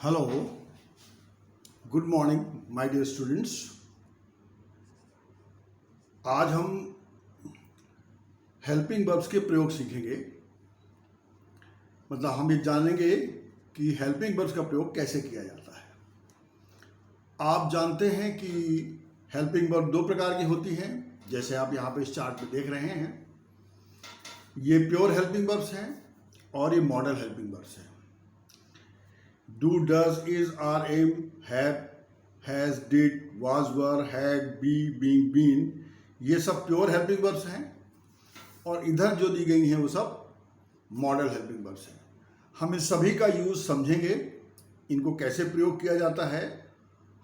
Hello, good morning my dear students. आज हम helping verbs के प्रयोग सीखेंगे। मतलब हम ये जानेंगे कि हेल्पिंग वर्ब्स का प्रयोग कैसे किया जाता है। आप जानते हैं कि हेल्पिंग वर्ब दो प्रकार की होती हैं, जैसे आप यहाँ पे इस चार्ट में देख रहे हैं। ये प्योर हेल्पिंग वर्ब्स हैं और ये मॉडल हेल्पिंग वर्ब्स हैं। Do, does, is, are, am, have, has, did, was, were, had, be, being, been, ये सब प्योर हेल्पिंग वर्ब्स हैं और इधर जो दी गई हैं वो सब मॉडल हेल्पिंग वर्ब्स हैं। हम इन सभी का यूज़ समझेंगे, इनको कैसे प्रयोग किया जाता है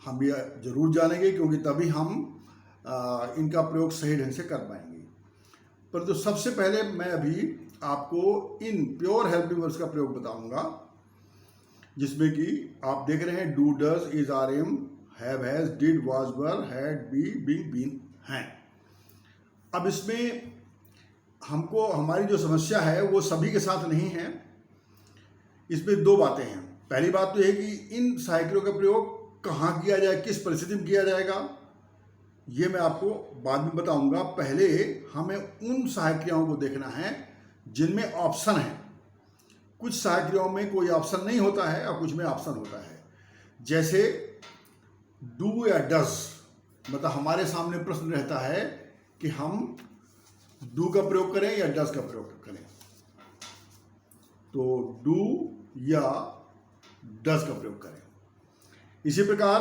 हम ये जरूर जानेंगे, क्योंकि तभी हम इनका प्रयोग सही ढंग से कर पाएंगे। परंतु सबसे पहले मैं अभी आपको इन प्योर हेल्पिंग वर्ब्स का प्रयोग बताऊंगा, जिसमें कि आप देख रहे हैं do, does, is, are, am, have, has, did, was, were, had, be, being, been हैं। अब इसमें हमको हमारी जो समस्या है वो सभी के साथ नहीं है। इसमें दो बातें हैं। पहली बात तो यह है कि इन सहायकों का प्रयोग कहाँ किया जाए, किस परिस्थिति में किया जाएगा, ये मैं आपको बाद में बताऊंगा। पहले हमें उन सहायक क्रियाओं को देखना है जिनमें ऑप्शन है। कुछ सहायक क्रियाओं में कोई ऑप्शन नहीं होता है और कुछ में ऑप्शन होता है। जैसे डू या डज, मतलब हमारे सामने प्रश्न रहता है कि हम डू का प्रयोग करें या डज का प्रयोग करें। तो डू या डज का प्रयोग करें। इसी प्रकार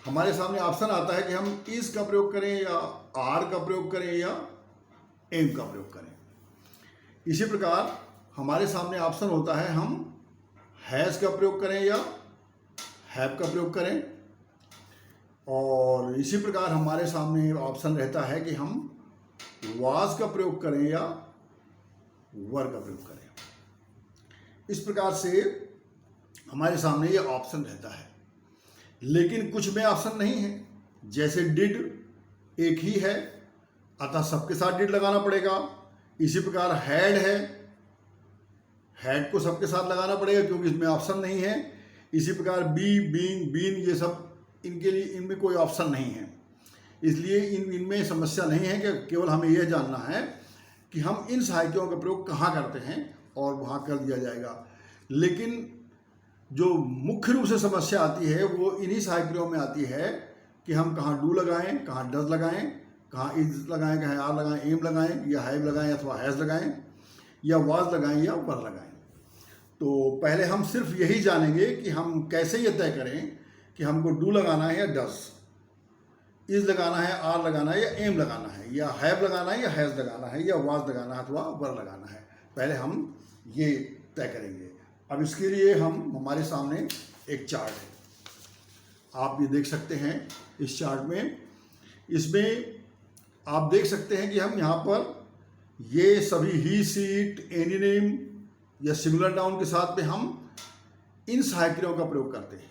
हमारे सामने ऑप्शन आता है कि हम इज का प्रयोग करें या आर का प्रयोग करें या एम का प्रयोग करें। इसी प्रकार हमारे सामने ऑप्शन होता है हम हैज़ का प्रयोग करें या हैव का प्रयोग करें। और इसी प्रकार हमारे सामने ऑप्शन रहता है कि हम वाज का प्रयोग करें या वर का प्रयोग करें। इस प्रकार से हमारे सामने ये ऑप्शन रहता है, लेकिन कुछ में ऑप्शन नहीं है। जैसे डिड एक ही है, अतः सबके साथ डिड लगाना पड़ेगा। इसी प्रकार हैड है, हैड को सबके साथ लगाना पड़ेगा क्योंकि इसमें ऑप्शन नहीं है। इसी प्रकार बी, बीइंग, बीन, ये सब इनके लिए इनमें कोई ऑप्शन नहीं है। इसलिए इनमें समस्या नहीं है कि केवल हमें यह जानना है कि हम इन सहायकों का प्रयोग कहाँ करते हैं और वहाँ कर दिया जाएगा। लेकिन जो मुख्य रूप से समस्या आती है वो इन्हीं सहायकों में आती है कि हम कहाँ डू लगाएं, कहाँ डज लगाएं, कहाँ इज लगाएं, कहाँ आर लगाएं, एम लगाएं या हैव लगाएं अथवा हैज़ लगाएं या वाज लगाएं या वर लगाएं। तो पहले हम सिर्फ यही जानेंगे कि हम कैसे ये तय करें कि हमको डू लगाना है या डज, इज लगाना है, आर लगाना है या एम लगाना है, या हैव लगाना है या हैज़ लगाना है, या वाज लगाना है अथवा वर लगाना है। पहले हम ये तय करेंगे। अब इसके लिए हमारे सामने एक चार्ट है, आप ये देख सकते हैं इस चार्ट में। इसमें आप देख सकते हैं कि हम यहाँ पर ये सभी ही, सी, इट, एनी नेम या सिंगुलर नाउन के साथ में हम इन सहायक क्रियाओं का प्रयोग करते हैं।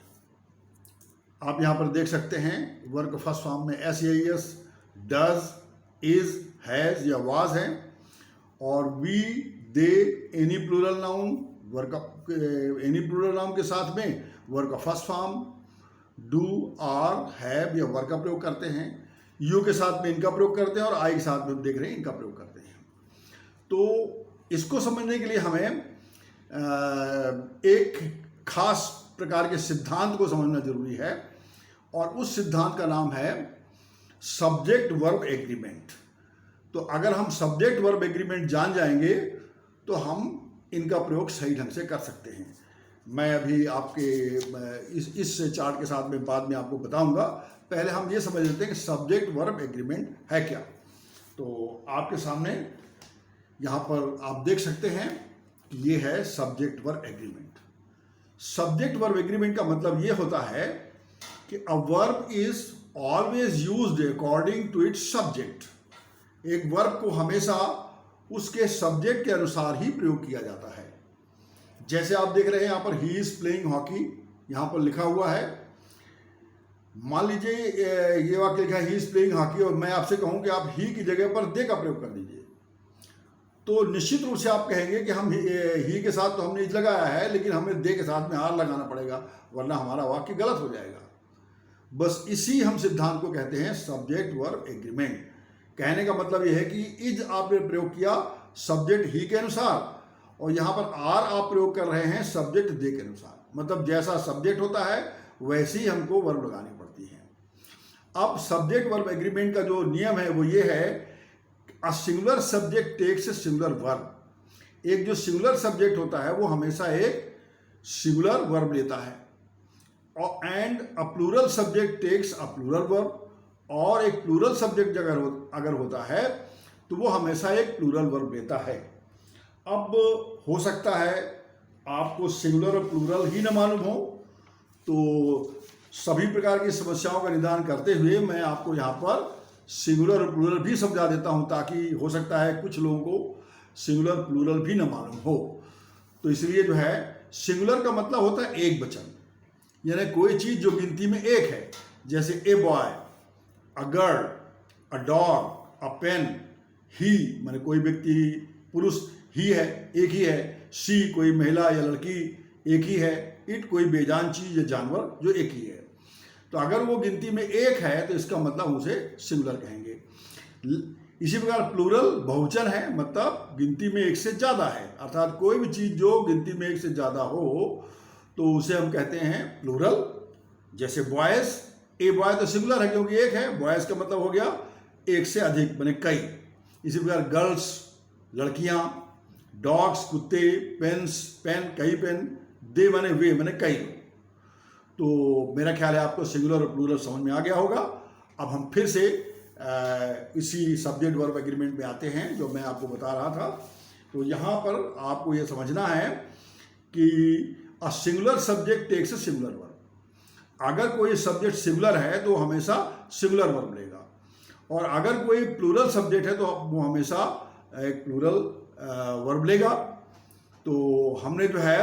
आप यहाँ पर देख सकते हैं वर्ब फर्स्ट फॉर्म में S, S, does, is, has या वाज है। और we, they, any plural noun, any plural noun के साथ में वर्ब का first form do, are, have या वर का प्रयोग करते हैं। यू के साथ में इनका प्रयोग करते हैं और आई के साथ में देख रहे हैं इनका प्रयोग करते हैं। तो इसको समझने के लिए हमें एक खास प्रकार के सिद्धांत को समझना जरूरी है, और उस सिद्धांत का नाम है सब्जेक्ट वर्ब एग्रीमेंट। तो अगर हम सब्जेक्ट वर्ब एग्रीमेंट जान जाएंगे तो हम इनका प्रयोग सही ढंग से कर सकते हैं। मैं अभी आपके इस चार्ट के साथ में बाद में आपको बताऊंगा। पहले हम ये समझ लेते हैं कि सब्जेक्ट वर्ब एग्रीमेंट है क्या। तो आपके सामने यहाँ पर आप देख सकते हैं कि ये है subject verb agreement. Subject verb agreement का मतलब ये होता है कि a verb is always used according to its subject. एक वर्ब को हमेशा उसके सब्जेक्ट के अनुसार ही प्रयोग किया जाता है। जैसे आप देख रहे हैं यहाँ पर ही इज प्लेइंग हॉकी, यहाँ पर लिखा हुआ है। मान लीजिए ये वाक्य लिखा है ही इज प्लेइंग हॉकी, और मैं आपसे कहूँ कि आप ही की जगह पर दे का प्रयोग कर दीजिए, तो निश्चित रूप से आप कहेंगे कि हम ही के साथ तो हमने इज लगाया है, लेकिन हमें दे के साथ में आर लगाना पड़ेगा, वरना हमारा वाक्य गलत हो जाएगा। बस इसी हम सिद्धांत को कहते हैं सब्जेक्ट वर्ब एग्रीमेंट। कहने का मतलब यह है कि इज आपने प्रयोग किया सब्जेक्ट ही के अनुसार, और यहाँ पर आर आप प्रयोग कर रहे हैं सब्जेक्ट दे के अनुसार। मतलब जैसा सब्जेक्ट होता है वैसी ही हमको वर्ब लगानी पड़ती है। अब सब्जेक्ट वर्ब एग्रीमेंट का जो नियम है वो ये है, a singular subject takes a singular verb. एक जो सिंगुलर सब्जेक्ट होता है वो हमेशा एक सिंगुलर वर्ब लेता है, और and a plural subject takes a plural verb. और एक प्लूरल सब्जेक्ट अगर होता है तो वो हमेशा एक प्लूरल वर्ब लेता है। अब हो सकता है आपको सिंगुलर और प्लूरल ही न मालूम हो, तो सभी प्रकार की समस्याओं का निदान करते हुए मैं आपको यहाँ पर सिंगुलर और प्लूरल भी समझा देता हूँ, ताकि हो सकता है कुछ लोगों को सिंगुलर प्लूरल भी न मालूम हो। तो इसलिए जो है सिंगुलर का मतलब होता है एक वचन, यानी कोई चीज़ जो गिनती में एक है, जैसे a boy, a girl, a dog, a pen, he माने कोई व्यक्ति पुरुष ही है, एक ही है, शी कोई महिला या लड़की एक ही है, इट कोई बेजान चीज या जानवर जो एक ही है। तो अगर वो गिनती में एक है तो इसका मतलब हम उसे सिंगुलर कहेंगे। इसी प्रकार प्लूरल बहुवचन है, मतलब गिनती में एक से ज़्यादा है, अर्थात कोई भी चीज़ जो गिनती में एक से ज़्यादा हो तो उसे हम कहते हैं प्लूरल। जैसे बॉयज़, ए बॉय तो सिंगुलर है क्योंकि एक है, बॉयज़ का मतलब हो गया एक से अधिक माने कई। इसी प्रकार गर्ल्स लड़कियां, डॉग्स कुत्ते, पेन्स पेन कई पेन, दे माने वे माने कई। तो मेरा ख्याल है आपको सिंगुलर और प्लूरल समझ में आ गया होगा। अब हम फिर से इसी सब्जेक्ट वर्ब एग्रीमेंट में आते हैं जो मैं आपको बता रहा था। तो यहाँ पर आपको ये समझना है कि a singular subject takes a singular verb. अगर कोई सब्जेक्ट सिंगुलर है तो हमेशा सिंगुलर वर्ब लेगा, और अगर कोई प्लूरल सब्जेक्ट है तो वो हमेशा एक प्लूरल वर्ब लेगा। तो हमने जो है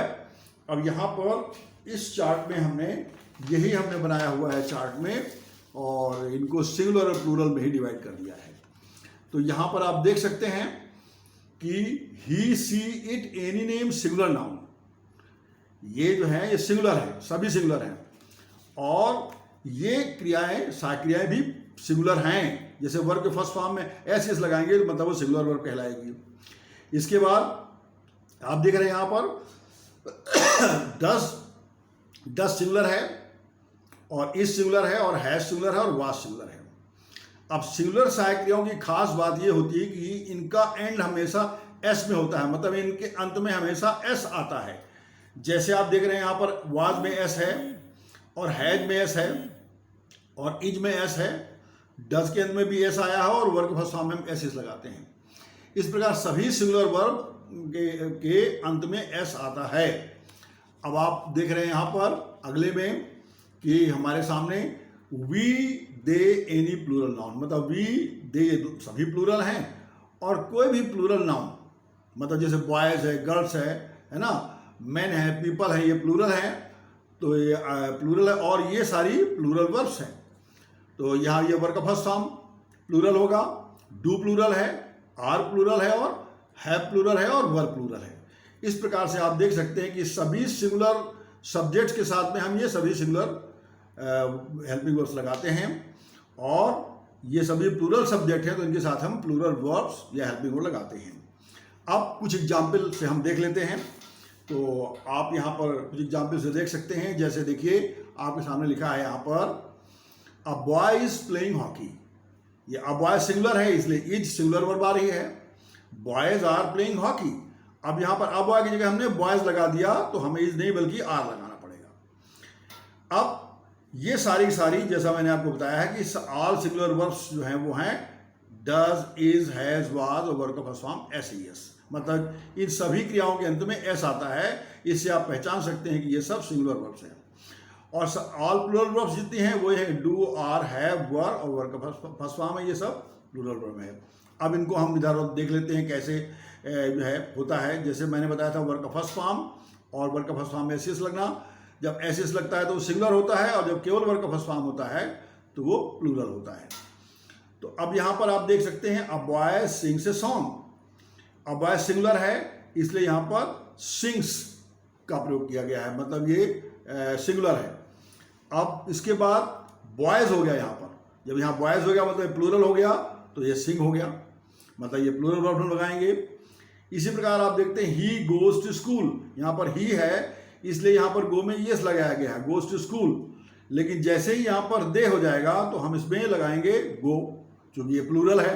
अब यहाँ पर इस चार्ट में हमने बनाया हुआ है चार्ट में, और इनको सिंगुलर और प्लूरल में ही डिवाइड कर दिया है। तो यहाँ पर आप देख सकते हैं कि he she it any name singular noun, ये जो है ये सिंगुलर है, सभी सिंगुलर हैं, और ये क्रियाएं सहायक भी सिंगुलर हैं। जैसे वर्ब के फर्स्ट फॉर्म में एस एस लगाएंगे तो मतलब वो सिंगुलर वर्ब कहलाएगी। इसके बाद आप देख रहे हैं यहाँ पर 10 सिंगुलर है, और इस सिंगुलर है, और हैज सिंगुलर है, और वाज सिंगुलर है। अब सिंगुलर सहायक क्रियाओं की खास बात ये होती है कि इनका एंड हमेशा एस में होता है, मतलब इनके अंत में हमेशा एस आता है। जैसे आप देख रहे हैं यहाँ पर वाज में एस है, और हैज में एस है, और इज में एस है, डज के अंत में भी एस आया है, और वर्ब फर्स्ट फॉर्म में हम एस लगाते हैं। इस प्रकार सभी सिंगुलर वर्ब के अंत में एस आता है। अब आप देख रहे हैं यहाँ पर अगले में कि हमारे सामने we they any plural noun, मतलब वी दे सभी प्लूरल हैं, और कोई भी प्लूरल नाउन मतलब जैसे बॉयज़ है, गर्ल्स है ना, मैन है, पीपल है, ये प्लूरल है। तो ये प्लूरल है, और ये सारी प्लूरल वर्ब्स हैं। तो यहाँ ये वर्ब का फर्स्ट फॉर्म प्लूरल होगा, डू प्लूरल है, आर प्लूरल है, और हैव प्लूरल है, और वर्ब प्लूरल है। इस प्रकार से आप देख सकते हैं कि सभी सिंगुलर सब्जेक्ट्स के साथ में हम ये सभी सिंगुलर हेल्पिंग वर्ब्स लगाते हैं, और ये सभी प्लूरल सब्जेक्ट हैं तो इनके साथ हम प्लूरल वर्ब्स या हेल्पिंग वर्ब लगाते हैं। अब कुछ एग्जाम्पल से हम देख लेते हैं। तो आप यहाँ पर कुछ एग्जाम्पल से देख सकते हैं। जैसे देखिए आपके सामने लिखा है यहाँ पर अ बॉय इज प्लेइंग हॉकी। ये अ बॉय सिंगुलर है इसलिए इज सिंगुलर वर्ब आ रही है। Boys are playing hockey. अब यहाँ पर अ बॉय की जगह हमने बॉयज लगा दिया तो हमें इज नहीं बल्कि आर लगाना पड़ेगा। अब ये सारी जैसा मैंने आपको बताया है कि ऑल सिंगुलर वर्ब्स जो हैं वो हैं डज, इज, हैज, वाज और वर्ब का first form S E S, मतलब इन सभी क्रियाओं के अंत में एस आता है। इससे आप पहचान सकते हैं कि ये सब सिंगुलर वर्ब्स हैं। और ऑल प्लूरल वर्ब्स जितनी हैं वो है डू, आर, हैव, वर और वर्ब का फर्स्ट फॉर्म है, ये सब प्लूरल वर्ब है। अब इनको हम इधर देख लेते हैं कैसे जो है होता है। जैसे मैंने बताया था वर्ब का फर्स्ट फॉर्म और वर्ब का फर्स्ट फॉर्म में एस एस लगना। जब एस एस लगता है तो वो सिंगुलर होता है, और जब केवल वर्ब का फर्स्ट फॉर्म होता है तो वो प्लूरल होता है। तो अब यहाँ पर आप देख सकते हैं a boy sings a song. अब बॉयज सिंगुलर है इसलिए यहाँ पर सिंग्स का प्रयोग किया गया है, मतलब ये सिंगुलर है। अब इसके बाद बॉयज हो गया यहाँ पर, जब यहाँ बॉयज हो गया मतलब प्लूरल हो गया तो ये सिंग हो गया, मतलब ये प्लूरल वर्ब हम लगाएंगे। इसी प्रकार आप देखते हैं ही गोज टू स्कूल, यहाँ पर ही है इसलिए यहाँ पर गो में यस लगाया गया है, गोज टू स्कूल। लेकिन जैसे ही यहाँ पर दे हो जाएगा तो हम इसमें लगाएंगे गो, क्योंकि ये प्लूरल है।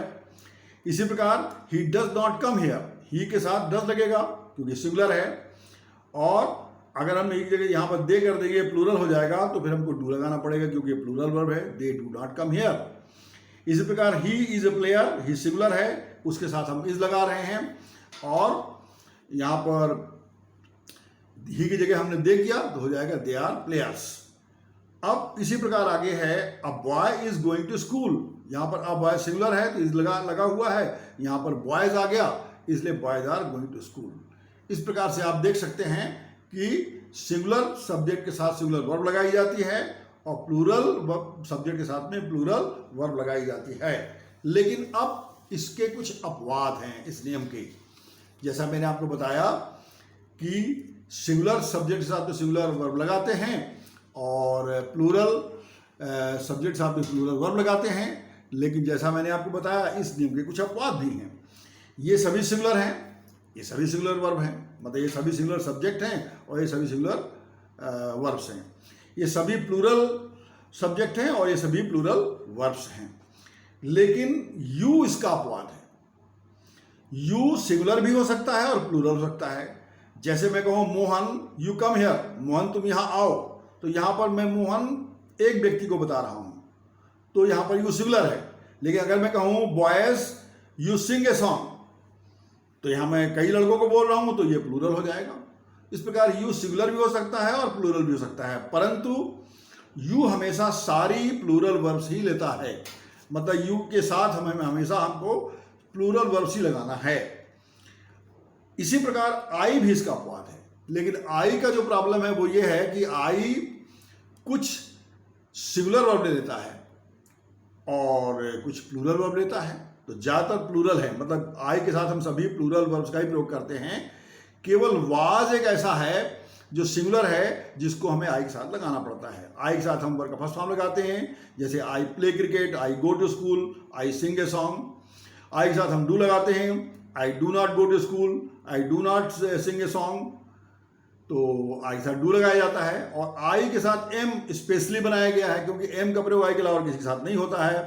इसी प्रकार he does not come here, he के साथ डज लगेगा क्योंकि सिंगुलर है। और अगर हम एक जगह यहाँ पर दे कर देंगे प्लूरल हो जाएगा तो फिर हमको डू लगाना पड़ेगा क्योंकि प्लूरल वर्ब है, they do not come here. इसी प्रकार he is a player, he singular है उसके साथ हम इज लगा रहे हैं, और यहाँ पर ही की जगह हमने दे किया तो हो जाएगा दे आर प्लेयर्स। अब इसी प्रकार आगे है a boy is going to school, यहाँ पर अ बॉय सिंगुलर है तो इज लगा हुआ है, यहाँ पर बॉयज आ गया इसलिए boys are going to school. इस प्रकार से आप देख सकते हैं कि सिंगुलर सब्जेक्ट के साथ सिंगुलर वर्ब लगाई जाती है और प्लूरल सब्जेक्ट के साथ में प्लूरल वर्ब लगाई जाती है। लेकिन अब इसके कुछ अपवाद हैं इस नियम के। जैसा मैंने आपको बताया कि सिंगुलर सब्जेक्ट के साथ तो सिंगुलर वर्ब लगाते हैं और प्लूरल सब्जेक्ट के साथ में प्लूरल वर्ब लगाते हैं, लेकिन जैसा मैंने आपको बताया इस नियम के कुछ अपवाद भी हैं। ये सभी सिंगुलर हैं, ये सभी सिंगुलर वर्ब हैं, मतलब ये सभी सिंगुलर सब्जेक्ट हैं और ये सभी सिंगुलर वर्ब्स हैं। ये सभी प्लूरल सब्जेक्ट हैं और ये सभी प्लूरल वर्ब्स हैं। लेकिन यू इसका अपवाद है। यू सिंगुलर भी हो सकता है और प्लूरल हो सकता है। जैसे मैं कहूँ Mohan you come here, Mohan तुम यहाँ आओ, तो यहाँ पर मैं मोहन एक व्यक्ति को बता रहा हूँ तो यहाँ पर यू सिंगुलर है। लेकिन अगर मैं कहूँ boys you sing a song तो यहाँ मैं कई लड़कों को बोल रहा हूँ तो ये प्लूरल हो जाएगा। इस प्रकार यू सिंगुलर भी हो सकता है और प्लूरल भी हो सकता है, परंतु यू हमेशा सारी प्लूरल वर्ब्स ही लेता है, मतलब यू के साथ हमें हमेशा हमको प्लूरल वर्ब्स ही लगाना है। इसी प्रकार आई भी इसका अपवाद है, लेकिन आई का जो प्रॉब्लम है वो ये है कि आई कुछ सिंगुलर वर्ब ले लेता है और कुछ प्लूरल वर्ब लेता है, तो ज़्यादातर प्लूरल है, मतलब आई के साथ हम सभी प्लूरल वर्ब्स का ही प्रयोग करते हैं। केवल वाज एक ऐसा है जो सिंगुलर है जिसको हमें आई के साथ लगाना पड़ता है। आई के साथ हम वर्ब का फर्स्ट फॉर्म लगाते हैं, जैसे I play cricket, I go to school, I sing a song. I के साथ हम डू लगाते हैं, I do not go to school, I do not sing a song, तो आई के साथ डू लगाया जाता है। और आई के साथ एम स्पेशली बनाया गया है क्योंकि एम का प्रयोग आई के अलावा किसी के साथ नहीं होता है।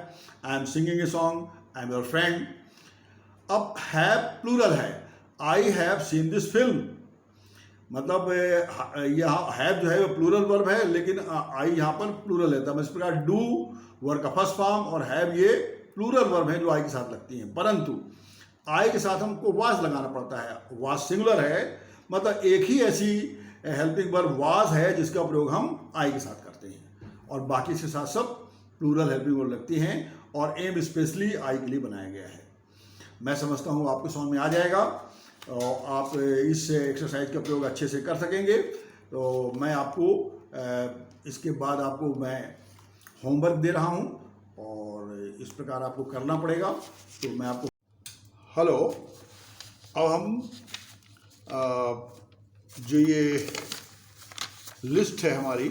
I am singing A song, I am your friend. अब हैव प्लूरल है, I have seen this film, मतलब यहाँ हैव जो है वो प्लूरल वर्ब है लेकिन आई यहाँ पर प्लूरल है। तब इस प्रकार डू वर्ब का फर्स्ट फॉर्म और हैव ये प्लूरल वर्ब है जो आई के साथ लगती हैं, परंतु आई के साथ हमको वाज लगाना पड़ता है। वाज सिंगुलर है, मतलब एक ही ऐसी हेल्पिंग वर्ब वाज है जिसका प्रयोग हम आई के साथ करते हैं और बाकी इसके साथ सब प्लूरल हेल्पिंग वर्ब लगती हैं और एम स्पेशली आई के लिए बनाया गया है। मैं समझता हूँ आपको समझ में आ जाएगा और आप इस एक्सरसाइज का प्रयोग अच्छे से कर सकेंगे। तो मैं आपको इसके बाद आपको मैं होमवर्क दे रहा हूँ और इस प्रकार आपको करना पड़ेगा। तो मैं आपको हेलो, अब हम जो ये लिस्ट है हमारी,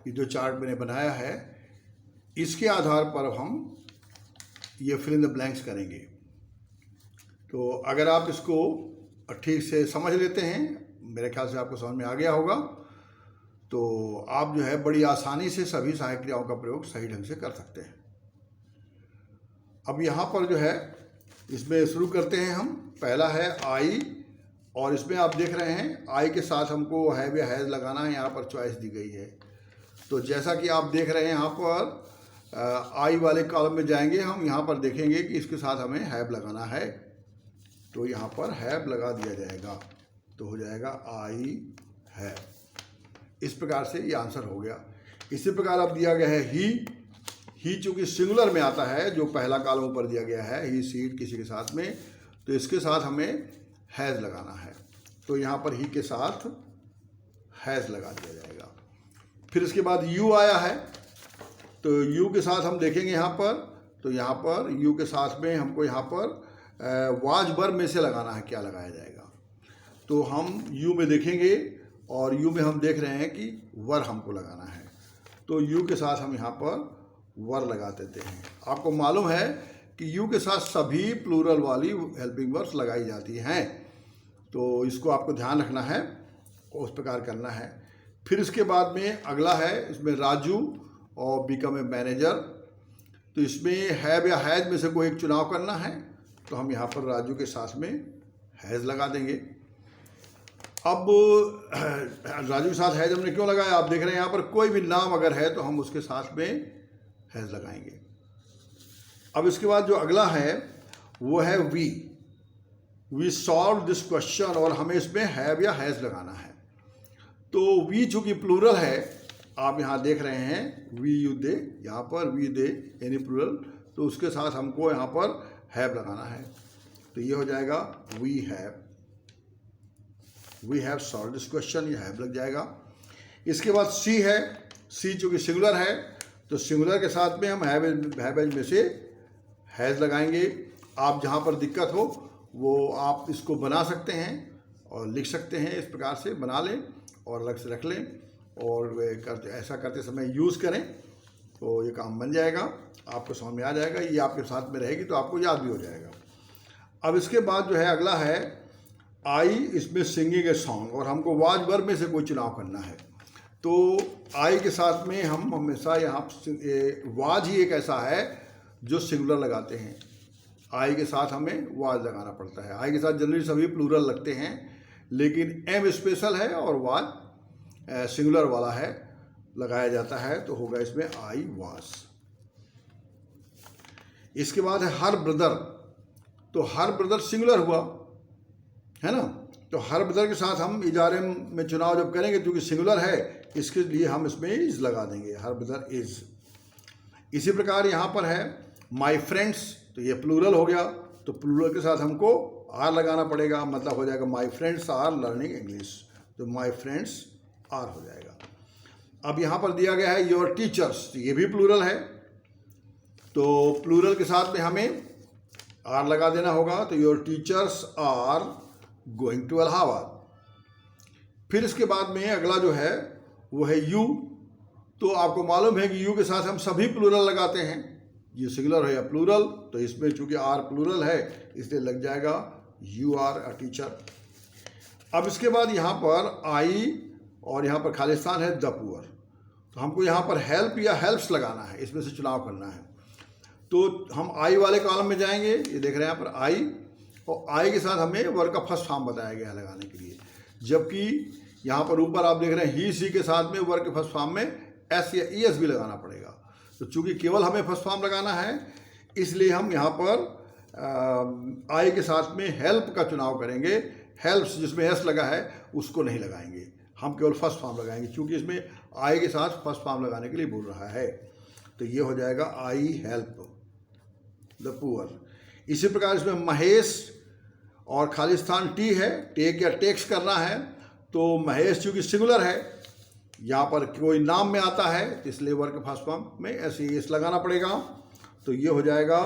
ये जो चार्ट मैंने बनाया है, इसके आधार पर हम ये फिल इन द ब्लैंक्स करेंगे। तो अगर आप इसको ठीक से समझ लेते हैं, मेरे ख्याल से आपको समझ में आ गया होगा, तो आप जो है बड़ी आसानी से सभी सहायक क्रियाओं का प्रयोग सही ढंग से कर सकते हैं। अब यहाँ पर जो है इसमें शुरू करते हैं हम। पहला है आई और इसमें आप देख रहे हैं आई के साथ हमको हैव या हैज़ लगाना है, यहाँ पर चॉइस दी गई है। तो जैसा कि आप देख रहे हैं यहाँ पर आई वाले कॉलम में जाएंगे हम, यहाँ पर देखेंगे कि इसके साथ हमें हैव लगाना है, तो यहाँ पर हैव लगा दिया जाएगा, तो हो जाएगा आई हैव। इस प्रकार से ये आंसर हो गया। इसी प्रकार अब दिया गया है ही चूँकि सिंगुलर में आता है, जो पहला कॉलम ऊपर दिया गया है ही सीट किसी के साथ में, तो इसके साथ हमें हैज़ लगाना है, तो यहाँ पर ही के साथ हैज़ लगा दिया जाएगा। फिर इसके बाद यू आया है, तो यू के साथ हम देखेंगे यहाँ पर, तो यहाँ पर यू के साथ में हमको यहाँ पर वाज वर्ब में से लगाना है, क्या लगाया जाएगा। तो हम यू में देखेंगे और यू में हम देख रहे हैं कि वर हमको लगाना है, तो यू के साथ हम यहाँ पर वर लगा देते हैं। आपको मालूम है कि यू के साथ सभी प्लूरल वाली हेल्पिंग वर्ब्स लगाई जाती हैं, तो इसको आपको ध्यान रखना है और उस प्रकार करना है। फिर इसके बाद में अगला है, इसमें राजू और बिकम ए मैनेजर। तो इसमें हैव या हैज में से कोई एक चुनाव करना है, तो हम यहाँ पर राजू के साथ में हैज़ लगा देंगे। अब राजू के साथ हैज हमने क्यों लगाया, आप देख रहे हैं यहाँ पर कोई भी नाम अगर है तो हम उसके साथ में हैज़ लगाएंगे। अब इसके बाद जो अगला है वो है वी सॉल्व दिस क्वेश्चन, और हमें इसमें हैव या हैज़ लगाना है। तो वी चूँकि प्लूरल है, आप यहाँ देख रहे हैं वी यू दे, यहाँ पर वी दे यानी प्लूरल, तो उसके साथ हमको यहाँ पर हैव लगाना है। तो ये हो जाएगा we have solve this question, ये हैव लग जाएगा। इसके बाद सी है, सी चूँकि सिंगुलर है तो सिंगुलर के साथ में हम हैव में से हैज़ लगाएंगे। आप जहाँ पर दिक्कत हो वो आप इसको बना सकते हैं और लिख सकते हैं, इस प्रकार से बना लें और अलग से रख लें और ऐसा करते समय यूज़ करें तो ये काम बन जाएगा, आपको समझ में आ जाएगा, ये आपके साथ में रहेगी तो आपको याद भी हो जाएगा। अब इसके बाद जो है अगला है आई, इसमें सिंगिंग ए सॉन्ग, और हमको वाज वर्ब में से कोई चुनाव करना है। तो आई के साथ में हम हमेशा यहाँ वाज ही एक ऐसा है जो सिंगुलर लगाते हैं, आई के साथ हमें वाज लगाना पड़ता है। आई के साथ जनरली सभी प्लूरल लगते हैं, लेकिन एम स्पेशल है और वाज सिंगुलर वाला है, लगाया जाता है, तो होगा इसमें आई वाज। इसके बाद है हर ब्रदर, तो हर ब्रदर सिंगुलर हुआ है ना, तो हर ब्रदर के साथ हम इजारे में चुनाव जब करेंगे क्योंकि सिंगुलर है, इसके लिए हम इसमें इज लगा देंगे, हर ब्रदर इज। इसी प्रकार यहाँ पर है माई फ्रेंड्स, तो ये प्लूरल हो गया, तो प्लूरल के साथ हमको आर लगाना पड़ेगा, मतलब हो जाएगा my friends are learning English, तो माई फ्रेंड्स आर हो जाएगा। अब यहाँ पर दिया गया है योर टीचर्स, ये भी प्लूरल है, तो प्लूरल के साथ में हमें आर लगा देना होगा, तो your teachers are going to Allahabad. फिर इसके बाद में अगला जो है वो है यू, तो आपको मालूम है कि यू के साथ हम सभी प्लूरल लगाते हैं, ये सिंगुलर है या प्लूरल, तो इसमें चूंकि आर प्लूरल है इसलिए लग जाएगा यू आर अ टीचर। अब इसके बाद यहाँ पर आई और यहाँ पर खालिस्तान है द पुअर, तो हमको यहाँ पर हेल्प या हेल्प्स लगाना है, इसमें से चुनाव करना है। तो हम आई वाले कॉलम में जाएंगे, ये देख रहे हैं यहाँ पर आई, और आई के साथ हमें वर्ब का फर्स्ट फॉर्म बताया गया है लगाने के लिए, जबकि यहाँ पर ऊपर आप देख रहे हैं ही सी के साथ में वर्ब के फर्स्ट फॉर्म में एस या ई एस भी लगाना पड़ेगा। तो चूंकि केवल हमें फर्स्ट फॉर्म लगाना है इसलिए हम यहाँ पर आई के साथ में हेल्प का चुनाव करेंगे, हेल्प्स जिसमें एस लगा है उसको नहीं लगाएंगे, हम केवल फर्स्ट फॉर्म लगाएंगे, क्योंकि इसमें आई के साथ फर्स्ट फॉर्म लगाने के लिए बोल रहा है। तो ये हो जाएगा आई हेल्प द पुअर। इसी प्रकार इसमें महेश और खालिस्तान टी है, टेक या टेक्स करना है, तो महेश चूँकि सिंगुलर है, यहाँ पर कोई नाम में आता है इसलिए वर्ब के फर्स्ट फॉर्म में ऐसे एस लगाना पड़ेगा, तो ये हो जाएगा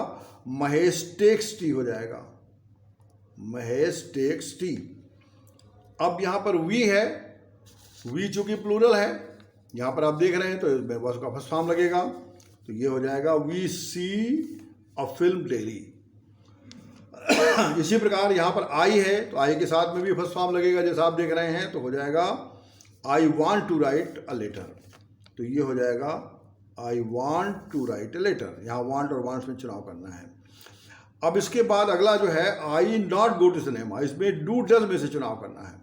महेश टेक्स टी हो जाएगा, महेश टेक्स टी। अब यहाँ पर वी है, वी चूँकि प्लूरल है, यहाँ पर आप देख रहे हैं तो इसमें वर्ब का फर्स्ट फॉर्म लगेगा, तो ये हो जाएगा we see a film daily. इसी प्रकार यहाँ पर आई है, तो आई के साथ में भी फर्स्ट फॉर्म लगेगा जैसा आप देख रहे हैं, तो हो जाएगा I want to write a letter, तो ये हो जाएगा I want to write a letter, यहाँ वॉन्ट और वॉन्ट्स में चुनाव करना है। अब इसके बाद अगला जो है आई नॉट गो टू सिनेमा, इसमें डू डज में से चुनाव करना है,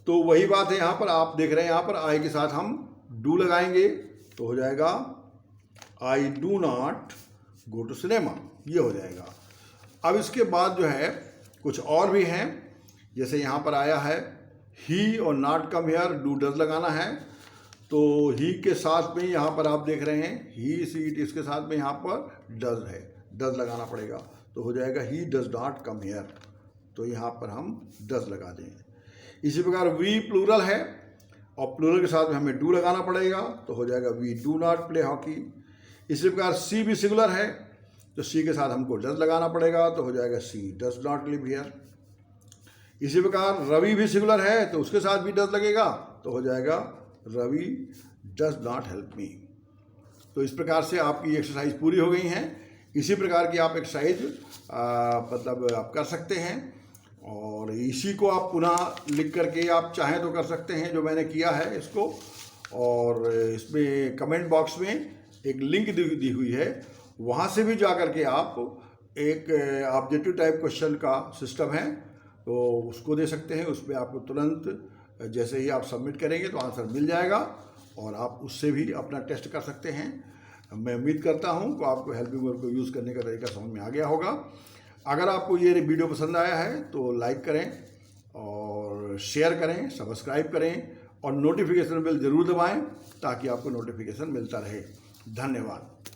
तो वही बात है, यहाँ पर आप देख रहे हैं यहाँ पर आई के साथ हम डू लगाएंगे, तो हो जाएगा I do not go to cinema, ये हो जाएगा। अब इसके बाद जो है कुछ और भी हैं, जैसे यहाँ पर आया है ही और not come here, do does लगाना है, तो ही के साथ में यहाँ पर आप देख रहे हैं ही सी इट, इसके साथ में यहाँ पर डज है, डज लगाना पड़ेगा, तो हो जाएगा ही डज नॉट कम हियर, तो यहाँ पर हम डज लगा देंगे। इसी प्रकार वी प्लूरल है और प्लूरल के साथ में हमें डू लगाना पड़ेगा, तो हो जाएगा we do not play hockey. इसी प्रकार सी भी सिंगुलर है, तो सी के साथ हमको डज लगाना पड़ेगा, तो हो जाएगा सी डज नॉट लिव हियर। इसी प्रकार रवि भी सिंगुलर है तो उसके साथ भी डज लगेगा, तो हो जाएगा Ravi does not help me. तो इस प्रकार से आपकी एक्सरसाइज पूरी हो गई है। इसी प्रकार की आप एक्सरसाइज मतलब आप कर सकते हैं, और इसी को आप पुनः लिख करके आप चाहें तो कर सकते हैं जो मैंने किया है इसको। और इसमें कमेंट बॉक्स में एक लिंक दी हुई है, वहाँ से भी जा कर के आप एक ऑब्जेक्टिव टाइप क्वेश्चन का सिस्टम है तो उसको दे सकते हैं। उसमें आपको तुरंत जैसे ही आप सबमिट करेंगे तो आंसर मिल जाएगा, और आप उससे भी अपना टेस्ट कर सकते हैं। मैं उम्मीद करता हूं कि आपको हेल्पिंग वर्ब को यूज़ करने का तरीका समझ में आ गया होगा। अगर आपको ये वीडियो पसंद आया है तो लाइक करें और शेयर करें, सब्सक्राइब करें, और नोटिफिकेशन बेल ज़रूर दबाएं ताकि आपको नोटिफिकेशन मिलता रहे। धन्यवाद।